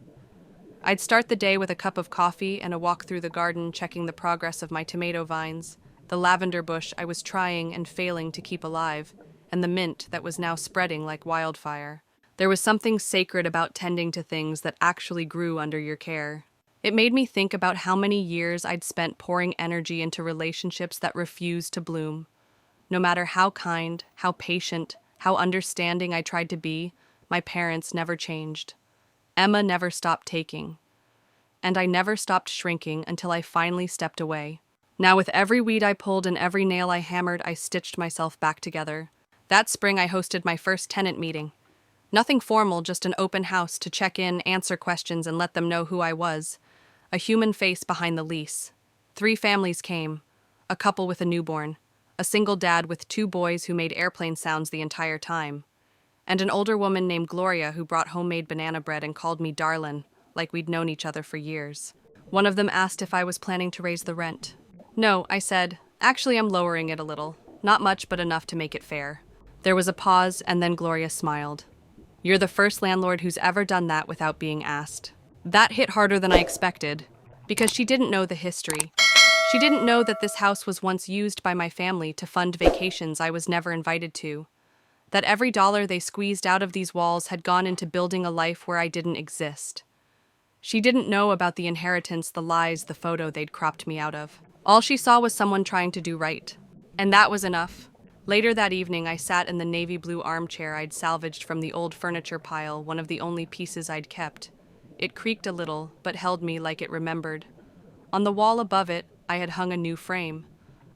I'd start the day with a cup of coffee and a walk through the garden, checking the progress of my tomato vines, the lavender bush I was trying and failing to keep alive, and the mint that was now spreading like wildfire. There was something sacred about tending to things that actually grew under your care. It made me think about how many years I'd spent pouring energy into relationships that refused to bloom. No matter how kind, how patient, how understanding I tried to be, my parents never changed. Emma never stopped taking. And I never stopped shrinking until I finally stepped away. Now with every weed I pulled and every nail I hammered, I stitched myself back together. That spring I hosted my first tenant meeting. Nothing formal, just an open house to check in, answer questions, and let them know who I was. A human face behind the lease. 3 families came. A couple with a newborn. A single dad with 2 boys who made airplane sounds the entire time. And an older woman named Gloria who brought homemade banana bread and called me darlin', like we'd known each other for years. One of them asked if I was planning to raise the rent. No, I said. Actually, I'm lowering it a little. Not much, but enough to make it fair. There was a pause, and then Gloria smiled. You're the first landlord who's ever done that without being asked. That hit harder than I expected, because she didn't know the history. She didn't know that this house was once used by my family to fund vacations I was never invited to. That every dollar they squeezed out of these walls had gone into building a life where I didn't exist. She didn't know about the inheritance, the lies, the photo they'd cropped me out of. All she saw was someone trying to do right. And that was enough. Later that evening, I sat in the navy blue armchair I'd salvaged from the old furniture pile, one of the only pieces I'd kept. It creaked a little, but held me like it remembered. On the wall above it, I had hung a new frame.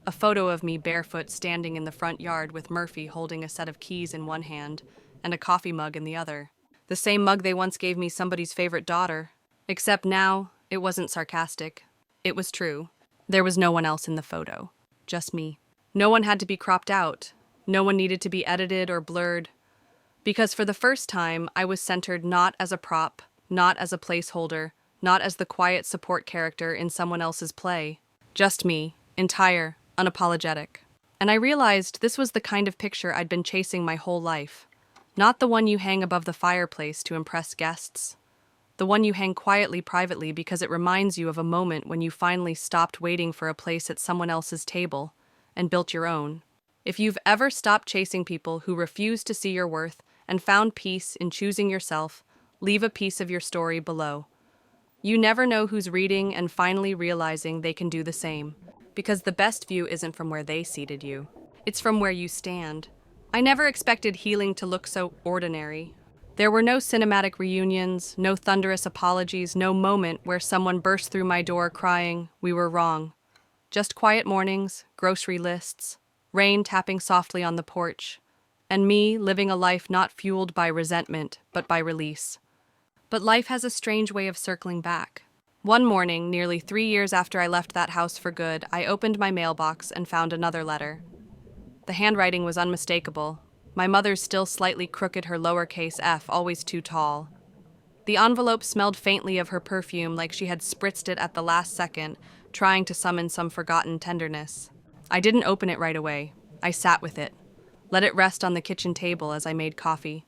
A photo of me barefoot standing in the front yard with Murphy holding a set of keys in one hand and a coffee mug in the other. The same mug they once gave me somebody's favorite daughter. Except now, it wasn't sarcastic. It was true. There was no one else in the photo. Just me. No one had to be cropped out. No one needed to be edited or blurred. Because for the first time, I was centered not as a prop, not as a placeholder, not as the quiet support character in someone else's play. Just me, entire, unapologetic. And I realized this was the kind of picture I'd been chasing my whole life. Not the one you hang above the fireplace to impress guests. The one you hang quietly, privately, because it reminds you of a moment when you finally stopped waiting for a place at someone else's table and built your own. If you've ever stopped chasing people who refuse to see your worth and found peace in choosing yourself, leave a piece of your story below. You never know who's reading and finally realizing they can do the same, because the best view isn't from where they seated you. It's from where you stand. I never expected healing to look so ordinary. There were no cinematic reunions, no thunderous apologies, no moment where someone burst through my door crying, "We were wrong." Just quiet mornings, grocery lists, rain tapping softly on the porch, and me living a life not fueled by resentment, but by release. But life has a strange way of circling back. One morning, nearly 3 years after I left that house for good, I opened my mailbox and found another letter. The handwriting was unmistakable. My mother's still slightly crooked, her lowercase f always too tall. The envelope smelled faintly of her perfume, like she had spritzed it at the last second, trying to summon some forgotten tenderness. I didn't open it right away. I sat with it, let it rest on the kitchen table as I made coffee.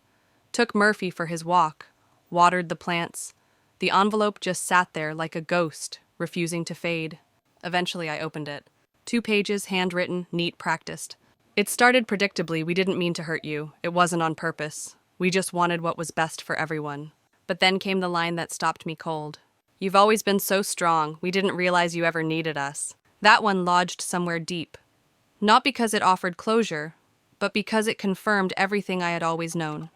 Took Murphy for his walk, watered the plants. The envelope just sat there like a ghost, refusing to fade. Eventually I opened it. 2 pages, handwritten, neat, practiced. It started predictably. "We didn't mean to hurt you. It wasn't on purpose. We just wanted what was best for everyone." But then came the line that stopped me cold. "You've always been so strong. We didn't realize you ever needed us." That one lodged somewhere deep. Not because it offered closure, but because it confirmed everything I had always known.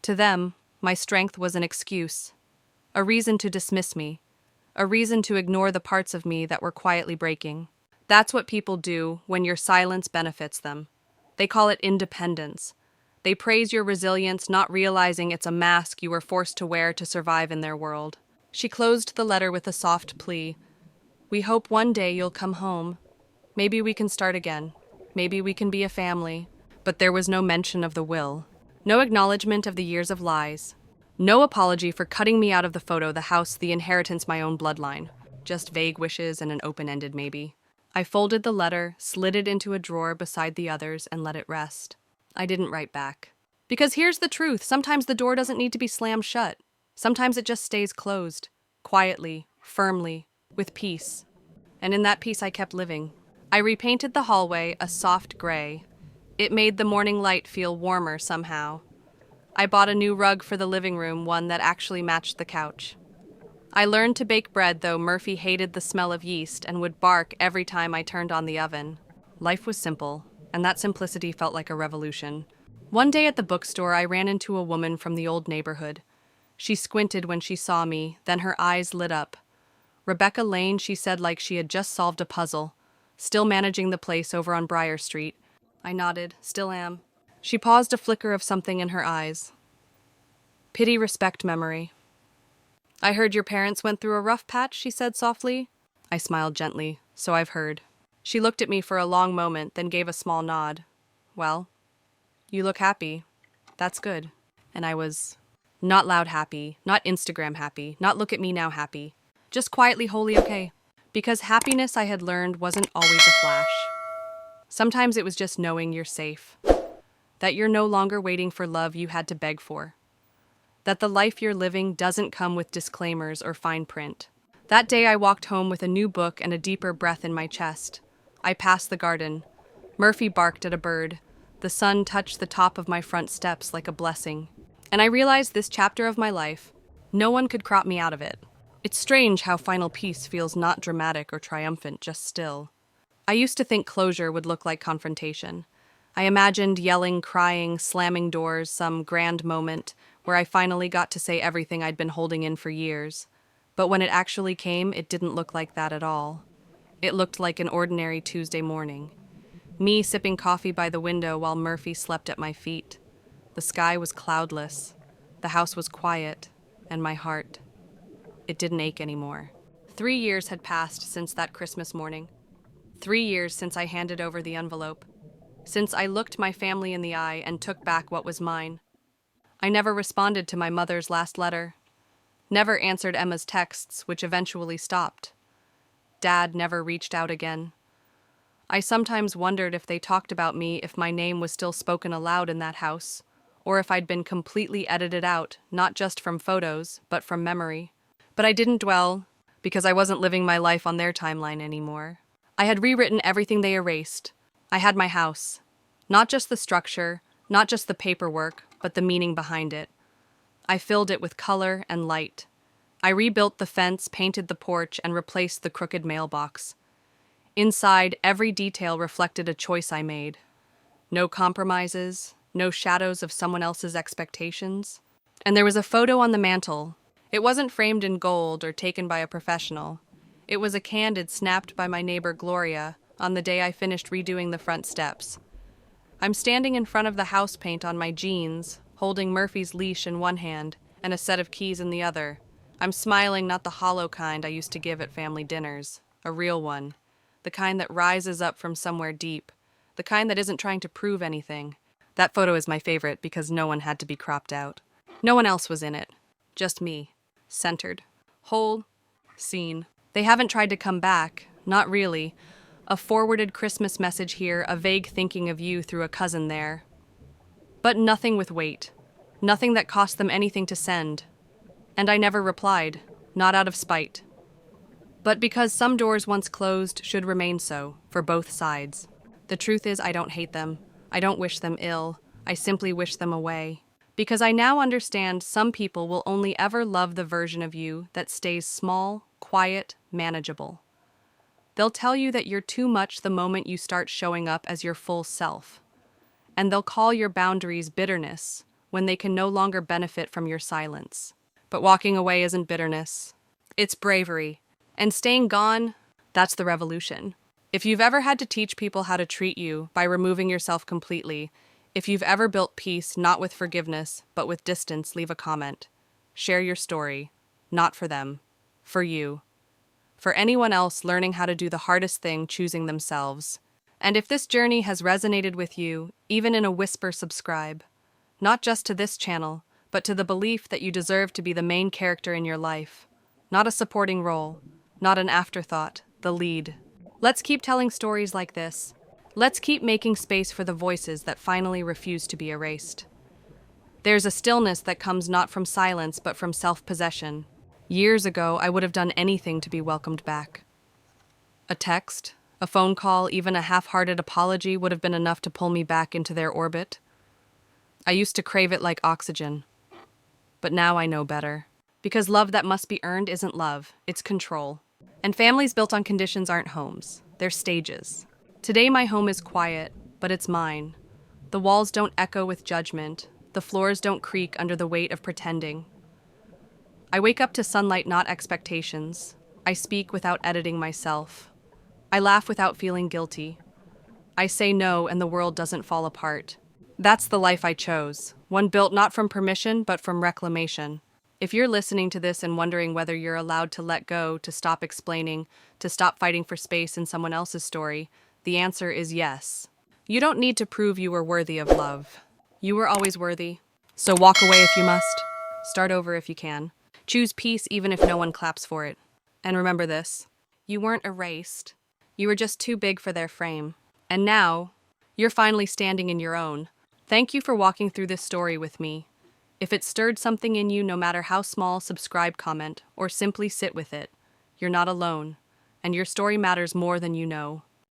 To them, my strength was an excuse, a reason to dismiss me, a reason to ignore the parts of me that were quietly breaking. That's what people do when your silence benefits them. They call it independence. They praise your resilience, not realizing it's a mask you were forced to wear to survive in their world. She closed the letter with a soft plea. "We hope one day you'll come home. Maybe we can start again. Maybe we can be a family." But there was no mention of the will. No acknowledgement of the years of lies. No apology for cutting me out of the photo, the house, the inheritance, my own bloodline. Just vague wishes and an open-ended maybe. I folded the letter, slid it into a drawer beside the others, and let it rest. I didn't write back. Because here's the truth, sometimes the door doesn't need to be slammed shut. Sometimes it just stays closed, quietly, firmly, with peace. And in that peace I kept living. I repainted the hallway a soft gray. It made the morning light feel warmer somehow. I bought a new rug for the living room, one that actually matched the couch. I learned to bake bread, though Murphy hated the smell of yeast and would bark every time I turned on the oven. Life was simple, and that simplicity felt like a revolution. One day at the bookstore, I ran into a woman from the old neighborhood. She squinted when she saw me, then her eyes lit up. "Rebecca Lane," she said, like she had just solved a puzzle. "Still managing the place over on Briar Street." I nodded. "Still am." She paused, a flicker of something in her eyes. "Pity, respect, memory." "I heard your parents went through a rough patch," she said softly. I smiled gently. "So I've heard." She looked at me for a long moment, then gave a small nod. "Well, you look happy. That's good." And I was not loud happy, not Instagram happy, not look at me now happy. Just quietly wholly okay. Because happiness, I had learned, wasn't always a flash. Sometimes it was just knowing you're safe. That you're no longer waiting for love you had to beg for. That the life you're living doesn't come with disclaimers or fine print. That day I walked home with a new book and a deeper breath in my chest. I passed the garden. Murphy barked at a bird. The sun touched the top of my front steps like a blessing. And I realized this chapter of my life, no one could crop me out of it. It's strange how final peace feels not dramatic or triumphant, just still. I used to think closure would look like confrontation. I imagined yelling, crying, slamming doors, some grand moment where I finally got to say everything I'd been holding in for years. But when it actually came, it didn't look like that at all. It looked like an ordinary Tuesday morning. Me sipping coffee by the window while Murphy slept at my feet. The sky was cloudless. The house was quiet. And my heart, it didn't ache anymore. 3 years had passed since that Christmas morning. 3 years since I handed over the envelope. Since I looked my family in the eye and took back what was mine. I never responded to my mother's last letter. Never answered Emma's texts, which eventually stopped. Dad never reached out again. I sometimes wondered if they talked about me, if my name was still spoken aloud in that house, or if I'd been completely edited out, not just from photos, but from memory. But I didn't dwell, because I wasn't living my life on their timeline anymore. I had rewritten everything they erased. I had my house, Not just the structure, not just the paperwork, but the meaning behind it. I filled it with color and light. I rebuilt the fence, painted the porch, and replaced the crooked mailbox. Inside, every detail reflected a choice I made. No compromises, no shadows of someone else's expectations. And there was a photo on the mantle. It wasn't framed in gold or taken by a professional. It was a candid snapped by my neighbor Gloria on the day I finished redoing the front steps. I'm standing in front of the house paint on my jeans, holding Murphy's leash in one hand and a set of keys in the other. I'm smiling, not the hollow kind I used to give at family dinners, a real one, the kind that rises up from somewhere deep, the kind that isn't trying to prove anything. That photo is my favorite because no one had to be cropped out. No one else was in it, just me, centered, whole, seen. They haven't tried to come back, not really. A forwarded Christmas message here, a vague thinking of you through a cousin there. But nothing with weight, nothing that cost them anything to send. And I never replied, not out of spite, but because some doors once closed should remain so, for both sides. The truth is, I don't hate them. I don't wish them ill. I simply wish them away. Because I now understand some people will only ever love the version of you that stays small, quiet, manageable. They'll tell you that you're too much the moment you start showing up as your full self. And they'll call your boundaries bitterness when they can no longer benefit from your silence. But walking away isn't bitterness. It's bravery. And staying gone, that's the revolution. If you've ever had to teach people how to treat you by removing yourself completely, if you've ever built peace not with forgiveness, but with distance, leave a comment. Share your story. Not for them. For you. For anyone else learning how to do the hardest thing, choosing themselves. And if this journey has resonated with you, even in a whisper, subscribe. Not just to this channel, but to the belief that you deserve to be the main character in your life. Not a supporting role, not an afterthought, the lead. Let's keep telling stories like this. Let's keep making space for the voices that finally refuse to be erased. There's a stillness that comes not from silence, but from self-possession. Years ago, I would have done anything to be welcomed back. A text, a phone call, even a half-hearted apology would have been enough to pull me back into their orbit. I used to crave it like oxygen. But now I know better. Because love that must be earned isn't love, it's control. And families built on conditions aren't homes, they're stages. Today my home is quiet, but it's mine. The walls don't echo with judgment, the floors don't creak under the weight of pretending. I wake up to sunlight, not expectations. I speak without editing myself. I laugh without feeling guilty. I say no and the world doesn't fall apart. That's the life I chose, one built not from permission, but from reclamation. If you're listening to this and wondering whether you're allowed to let go, to stop explaining, to stop fighting for space in someone else's story, the answer is yes. You don't need to prove you were worthy of love. You were always worthy. So walk away if you must. Start over if you can. Choose peace even if no one claps for it. And remember this, you weren't erased. You were just too big for their frame. And now, you're finally standing in your own. Thank you for walking through this story with me. If it stirred something in you, no matter how small, subscribe, comment, or simply sit with it. You're not alone, and your story matters more than you know.